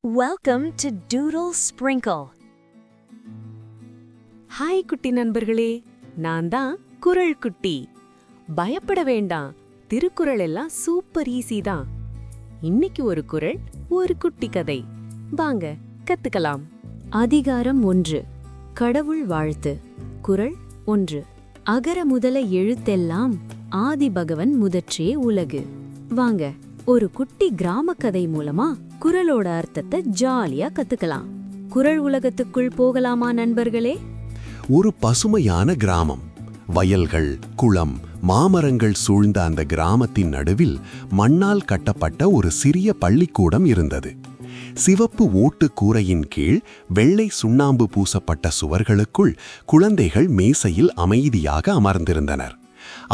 Welcome to Doodle Sprinkle. Hi குட்டி நண்பர்களே, நான் தான் குறள் குட்டி. பயப்பட வேண்டாம், திருக்குறள் எல்லாம் சூப்பர் ஈஸி தான். இன்னைக்கு ஒரு குறள், ஒரு குட்டி கதை. வாங்க கத்துக்கலாம். அதிகாரம் 1. கடவுள் வாழ்த்து. குறள் 1. அகர முதல எழுத்தெல்லாம் ஆதி பகவன் முதற்றே உலகு. வாங்க ஒரு குட்டி கிராம கதை மூலமா குறளோட அர்த்தத்தை ஜாலியா கத்துக்கலாம். குறள் உலகத்துக்குள் போகலாமா நண்பர்களே? ஒரு பசுமையான கிராமம். வயல்கள், குளம், மாமரங்கள் சூழ்ந்த அந்த கிராமத்தின் நடுவில் மண்ணால் கட்டப்பட்ட ஒரு சிறிய பள்ளிக்கூடம் இருந்தது. சிவப்பு ஓட்டு கூரையின் கீழ் வெள்ளை சுண்ணாம்பு பூசப்பட்ட சுவர்களுக்குள் குழந்தைகள் மேசையில் அமைதியாக அமர்ந்திருந்தனர்.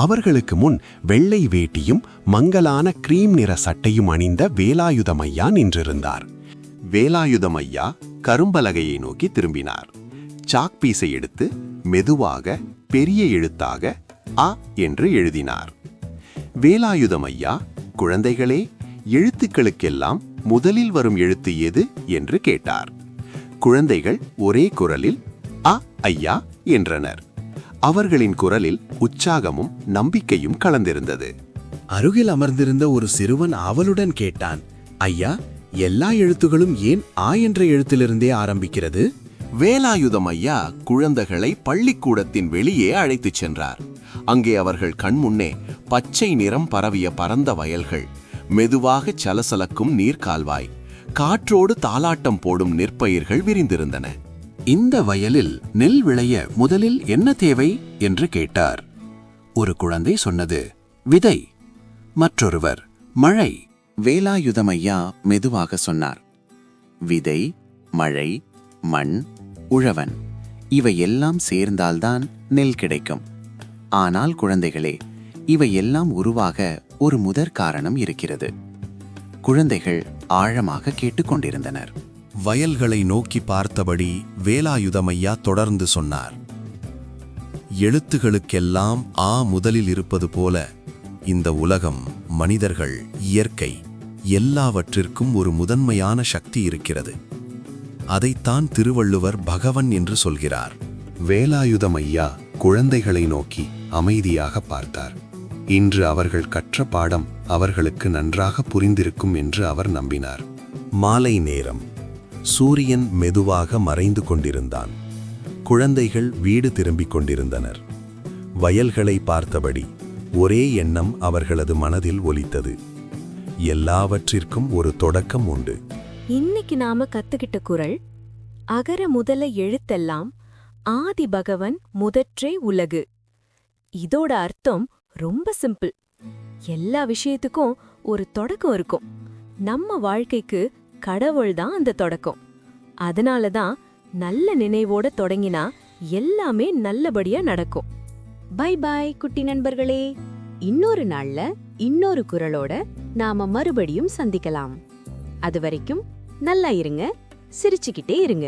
அவர்களுக்கு முன் வெள்ளை வேட்டியும் மங்கலான கிரீம் நிற சட்டையும் அணிந்த வேலாயுதமையா நின்றிருந்தார். வேலாயுதமையா கரும்பலகையை நோக்கி திரும்பினார். சாக்பீஸை எடுத்து மெதுவாக பெரிய எழுத்தாக அ என்று எழுதினார். வேலாயுதமையா, குழந்தைகளே, எழுத்துக்களுக்கெல்லாம் முதலில் வரும் எழுத்து எது என்று கேட்டார். குழந்தைகள் ஒரே குரலில் அ ஐயா என்றனர். அவர்களின் குரலில் உற்சாகமும் நம்பிக்கையும் கலந்திருந்தது. அருகில் அமர்ந்திருந்த ஒரு சிறுவன் ஆவலுடன் கேட்டான், ஐயா, எல்லா எழுத்துகளும் ஏன் ஆ என்ற எழுத்திலிருந்தே ஆரம்பிக்கிறது? வேலாயுதம் ஐயா குழந்தைகளை பள்ளிக்கூடத்தின் வெளியே அழைத்துச் சென்றார். அங்கே அவர்கள் கண்முன்னே பச்சை நிறம் பரவிய பரந்த வயல்கள், மெதுவாக சலசலக்கும் நீர்க்கால்வாய், காற்றோடு தாலாட்டம் போடும் நெற்பயிர்கள் விரிந்திருந்தன. இந்த வயலில் நெல் விளைய முதலில் என்ன தேவை என்று கேட்டார். ஒரு குழந்தை சொன்னது, விதை. மற்றொருவர், மழை. வேலாயுதமையா மெதுவாக சொன்னார், விதை, மழை, மண், உழவன், இவையெல்லாம் சேர்ந்தால்தான் நெல் கிடைக்கும். ஆனால் குழந்தைகளே, இவையெல்லாம் உருவாக ஒரு முதற் காரணம் இருக்கிறது. குழந்தைகள் ஆழமாக கேட்டுக்கொண்டிருந்தனர். வயல்களை நோக்கி பார்த்தபடி வேலாயுதமையா தொடர்ந்து சொன்னார், எழுத்துகளுக்கெல்லாம் ஆ முதலில் இருப்பது போல இந்த உலகம், மனிதர்கள், இயற்கை எல்லாவற்றிற்கும் ஒரு முதன்மையான சக்தி இருக்கிறது. அதைத்தான் திருவள்ளுவர் பகவன் என்று சொல்கிறார். வேலாயுதமையா குழந்தைகளை நோக்கி அமைதியாக பார்த்தார். இன்று அவர்கள் கற்ற பாடம் அவர்களுக்கு நன்றாக புரிந்திருக்கும் என்று அவர் நம்பினார். மாலை நேரம். சூரியன் மெதுவாக மறைந்து கொண்டிருந்தான். குழந்தைகள் வீடு திரும்பிக் கொண்டிருந்தனர். வயல்களை பார்த்தபடி ஒரே எண்ணம் அவர்களது மனதில் ஒலித்தது. எல்லாவற்றிற்கும் ஒரு தொடக்கம் உண்டு. இன்னைக்கு நாம கத்துக்கிட்ட குறள், அகர முதல எழுத்தெல்லாம் ஆதி பகவன் முதற்றே உலகு. இதோட அர்த்தம் ரொம்ப சிம்பிள். எல்லா விஷயத்துக்கும் ஒரு தொடக்கம் இருக்கும். நம்ம வாழ்க்கைக்கு கடவுள்தான் அந்த தொடக்கம். அதனாலதான் நல்ல நினைவோட தொடங்கினா எல்லாமே நல்லபடியா நடக்கும். பை பாய் குட்டி நண்பர்களே. இன்னொரு நாள்ல இன்னொரு குறளோட நாம மறுபடியும் சந்திக்கலாம். அது வரைக்கும் நல்லா இருங்க, சிரிச்சுக்கிட்டே இருங்க.